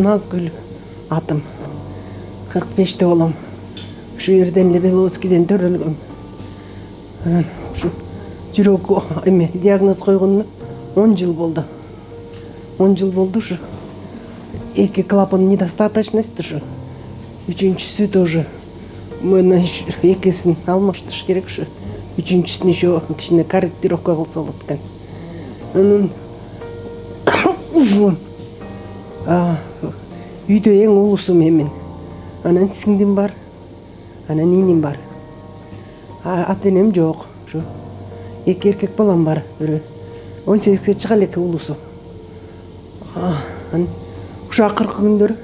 Назгүл атым. 45'te olam. Şu yerden Lebelowski'den törölgüm. Şu жүрөк эме диагноз койгонуна 10 жыл болду. 10 жыл болду şu. Эки клапан недостаточность şu. Üçüncüsü тоже. Мына экисин алмаштырыш керек şu. Üçüncüsүн еще кичине корректировка кылса болот экен. Анын үйдө эң улусу менмин. Анан сиңдим бар. Анан иним бар. Ата энем жок. Şu. Эки эркек балам бар. 18-ге чыга элеки улусу. Ушу акыркы күндөр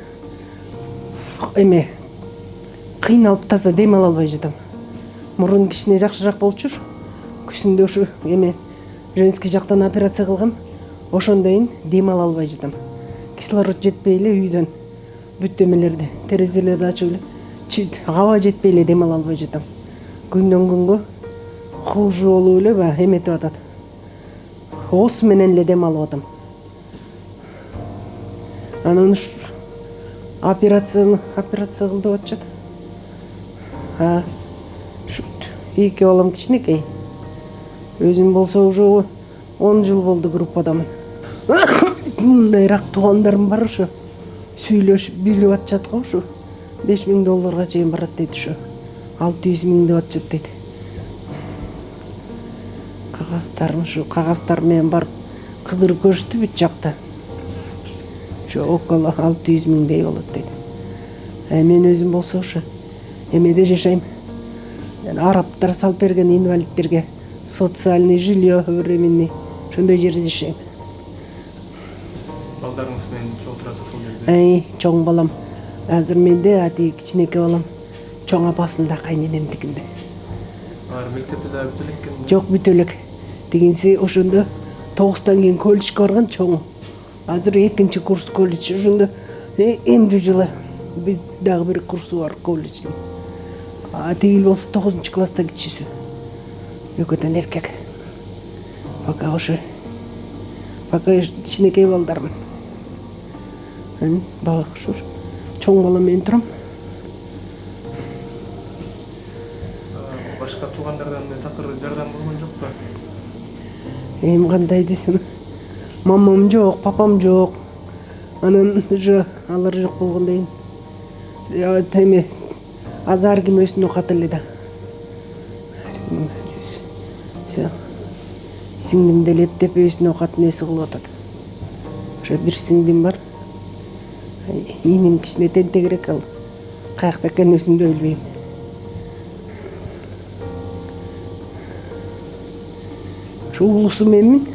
эме кыйналып таза дем ала албай жатам. Мурун кичине жакшыраак болчу. Күзүндө ушу эме женский жактан операция кылгам. Ошондойн дем ала албай жатам. Кислород жетпей эле үйдөн бүт эмелерди, терезелерди ачып эле аба жетпей эле дем ала албай жатам. Күндөн күнгө хуже болуп эле эметип атат. Ос менен эле дем алып атам. Анан операция кылды деп атышат. Эки балам кичинекей. Өзүм болсо уже 10 жыл болду группадамын. Мындайраак туугандарым бар ушу. Сүйлөшүп билип атышат го ушу. $5000 чейин барат дейт ушу. 600 000 деп атышат дейт. Кагаздар менен барып кыдырып көрүштү бүт жакта. Около 600 000 болот дейт. Мен өзүм болсо ушу эмеде жашайм. Арабтар салып берген инвалидтерге социальный жилье временный ошондой жерде жашайм. Балдарыңыз менен чоң турасыз ошол жерде? Чоң балам. Азыр менде ати кичинекей балам чоң апасында кайненемдикинде. Алар мектепте да бүтө элеккен? Жок, бүтө элек. Дегенси ошондо 9-тан кийин колледжге барган чоң. Азыр 2-нчи курс колледж. Ошондо эмди жылы дагы бир курсу бар колледждин. Тигил болсо 9-нчы класста кичүүсү. Экөөтөн эркек. Пока кичинекей балдармын. Ушу чоң балам менен турам. Башка туугандардан такыр жардам болгон жокпу? Кандай десем, мамам жок, папам жок. Анан уже алар жок болгондон кийин азар кимөсүн окат эле да. Сиңдим деле эптеп өзүн окат нерсе кылып атат. Ошо бир сиңдим бар. Иним кичине тентегирээк ал. Каякта экенин өзүм да билбейм. Şu улусу менмин.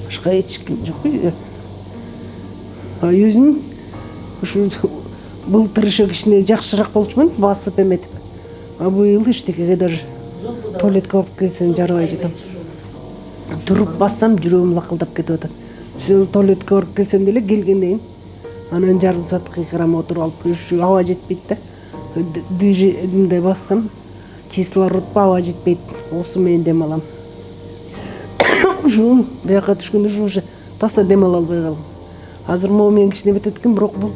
Башка эч ким жок үйдө. Өзүм ушу былтыр иши кичине жакшыраак болчумун, басып эметип. Быйыл эчтекеге даже туалетке барып келсем жарабай жатам. Туруп бассам жүрөгүм лакылдап кетип атат. Ошол туалетке барып келсем деле келгенден анан жарым саат кыйкырам отуруп алып, ушу аба жетпейт да. Движение бассам кислород аба жетпейт. Осу менен дем алам. Ушун бияка түшкөндө ушу таса дем ала албай калдым. Азыр могу менен кичине бетет экен, бирок бул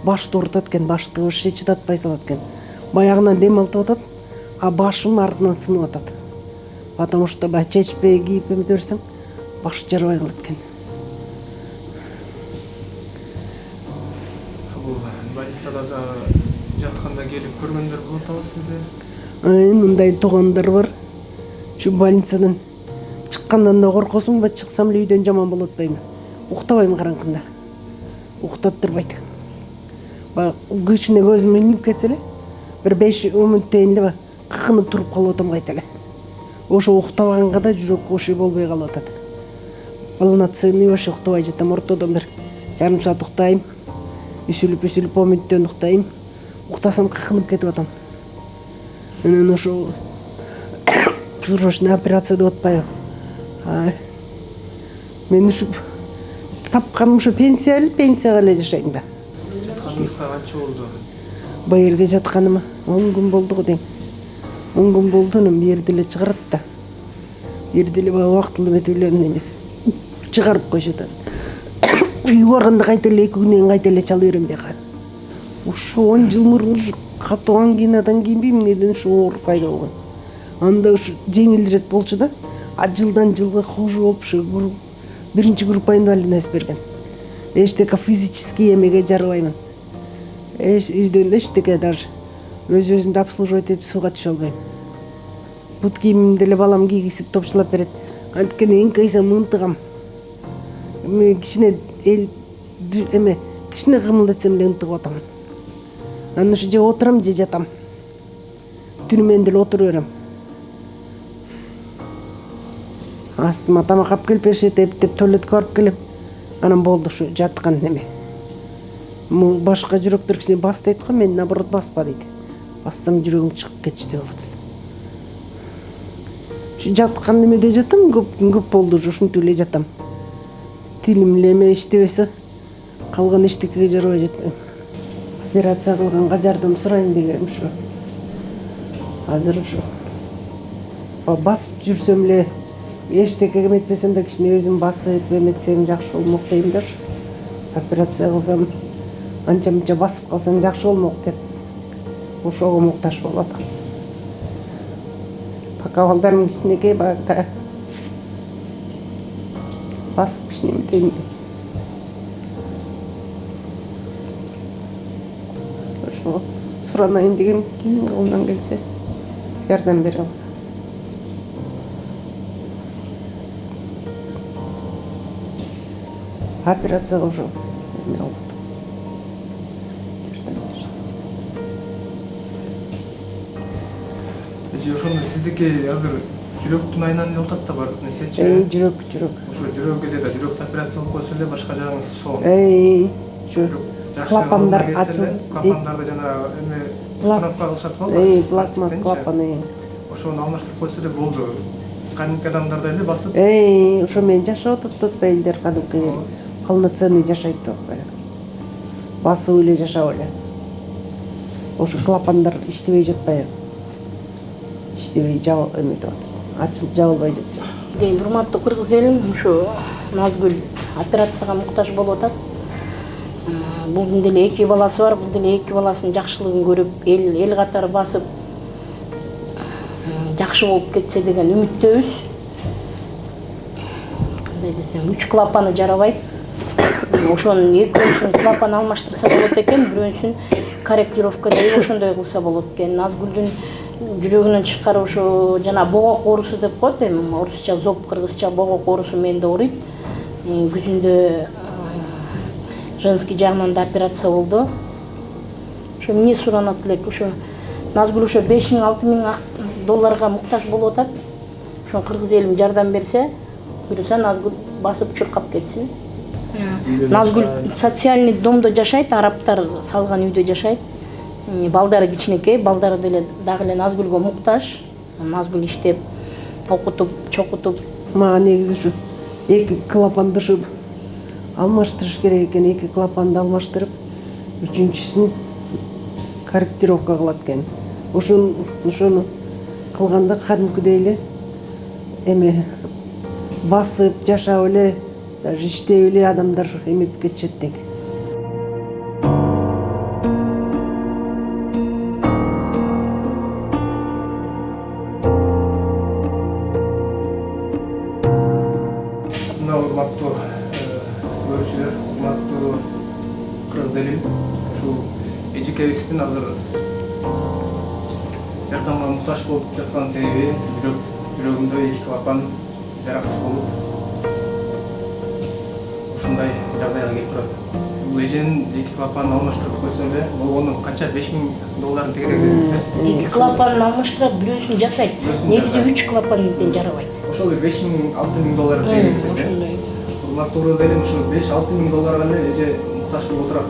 башты оорутат экен, башты вообще чыдатпай салат экен. Баягынан дем алтып атат, а башым артынан сынып атат. Потому что чечпей кийип эмете берсең, баш жарабай калат экен. Бул больницада жатканда келип көргөндөр болуп атабы сизде? Мындай туугандар бар. Şu больницадан чыккандан да коркосуң ба, чыксам эле үйдөн жаман болот атпайбы? Уктабайм караңкында. Уктаттырбайт. Кичине көзүм илинип кетсе эле, бир 5 мүнөттөн эле кыкынып туруп калып атам кайта эле. Ошо уктабаганга да жүрөк ошо болбой калып атат. Полноценный вообще уктабай жатам. Ортодон бир жарым саат уктайм. Үсүлүп по мүнөттөн уктайм. Уктасам кыкынып кетип атам. Анан ошо срочный операция деп атпайбы? Мен ушу тапканым ушу пенсияга эле жашайм да. Жатканыңызга канча болду? Байырга жатканыма 10 күн болду го дейм. 10 күн болду, бу жерде эле чыгарат да. Бу жерде эле убактылуу эметип эле эмес. Чыгарып коюшат. үйгө барганда кайта эле 2 күнөн кийин кайта эле чала берем бияка. Ушу 10 жыл мурун ушу катуу ангинадан кийинби эмнеден ушу оор пайда болгон. Анда ушу жеңилирээк болчу да. А жылдан жылга хуже болуп ушу биринчи группа инвалидность берген. Эчтеке физический эмеге жарабаймын. Үйдөн эчтеке даже өзүмдү обслуживать этип сууга түшө албайм. Бут кийимимди эле балам кийгизип топчулап берет. Анткени эңкейсем ынтыгам. Кичине кичине кымылдатсам эле ынтыгып атам. Анан ушу же отурам же жатам. Түнү менен деле отура берем. Астыма тамак алып келип беришет, эптеп туалетке барып келем. Анан болду ушу жаткан неме. Башка жүрөктөр кичине бас дейт го, мен наоборот баспа дейт. Бассам жүрөгүм чыгып кетчү деп атат. Ушу жаткан немеде жатам, көп болду ушу ушинтип эле жатам. Тилим эле эме иштебесе, калган эчтекеге жарабай жатам. Операция кылганга жардам сурайын дегем ушу. Азыр ушу басып жүрсөм эле, эчтекеге эметпесем да кичине өзүм басып эметсем жакшы болмок дейм да. Операция кылсам, анча-мынча басып калсам жакшы болмок деп. Ошого муктаж болуп атам. Пока балдарым кичинекей багта басып кичине эметейин. Ошо суранайын дегем, ким колунан келсе жардам бере алса. Операцияга уже эме болду. Ошондо сиздики азыр жүрөктүн айынан эле атат да бардык нерсечи. Жүрөк. Ошо жүрөккө да жүрөк операция болуп койсо эле башка жагыңыз сол. Клапандар ачылып, клапандарды жана эме установка кылышат го. Пластмасс клапаны. Ошону алмаштырып койсо эле болду. Кадимки адамдарда эле басып. Ошо менен жашап атат да элдер кадимки полноценный жашайт деп коет. Басып эле жашап эле. Ошо клапандар иштебей жатпайбы? Иштебей эметип атат. Ачылып жабылбай жатат. Дейин урматтуу кыргыз элим, ушу Назгүл операцияга муктаж болуп атат. Булдун деле 2 баласы бар, бул деле 2 баласынын жакшылыгын көрүп, эл катары басып жакшы болуп кетсе деген үмүттөбүз. Кандай десем, 3 клапаны жарабайт. Ошонун экөөсүн клапан алмаштырса болот экен, бирөөсүн корректировка деп ошондой кылса болот экен. Назгүлдүн жүрөгүнөн чыккары ошо жана богок оорусу деп коет, эми орусча зоб, кыргызча богок оорусу менде ооруйт. Күзүндө женский жагынан да операция болду. Ошо эмне суранат элек, ошо Назгүл ошо 5.000–6.000 долларга муктаж болуп атат. Ошо кыргыз элим жардам берсе, буюрса Назгүл басып чуркап кетсин. Назгүл социальный домдо жашайт, арабтар салган үйдө жашайт. Балдары кичинекей, балдары деле дагы эле Назгүлгө муктаж. Назгүл иштеп, окутуп, чокутуп. Мага негизи ушу 2 клапанды ушу алмаштырыш керек экен, 2 клапанды алмаштырып, 3-үчүсүн корректировка кылат экен. Ошону кылганда кадимкидей эле эме басып жашап эле, даже иштеп эле адамдар эметип кетишет дейт. Урматтуу көрүүчүлөр, урматтуу кыргыз элим, ушул эжекебиздин азыр жардамга муктаж болуп жаткан себеби жүрөгүндө 2 клапан жараксыз болуп ушундай жагдайга келип турат. Бул эженин 2 клапанын алмаштырып койсо эле болгону канча 5.000 долларын тегерек десе. 2 клапанын алмаштырат, бирөөсүн жасайт. Негизи 3 клапан менен жарабайт. Ошол 5.000–6.000 доллар тегерек. Ошондой. Урматтуу кыргыз элим, ушу 5–6.000 долларга эле эже муктаж болуп отурат.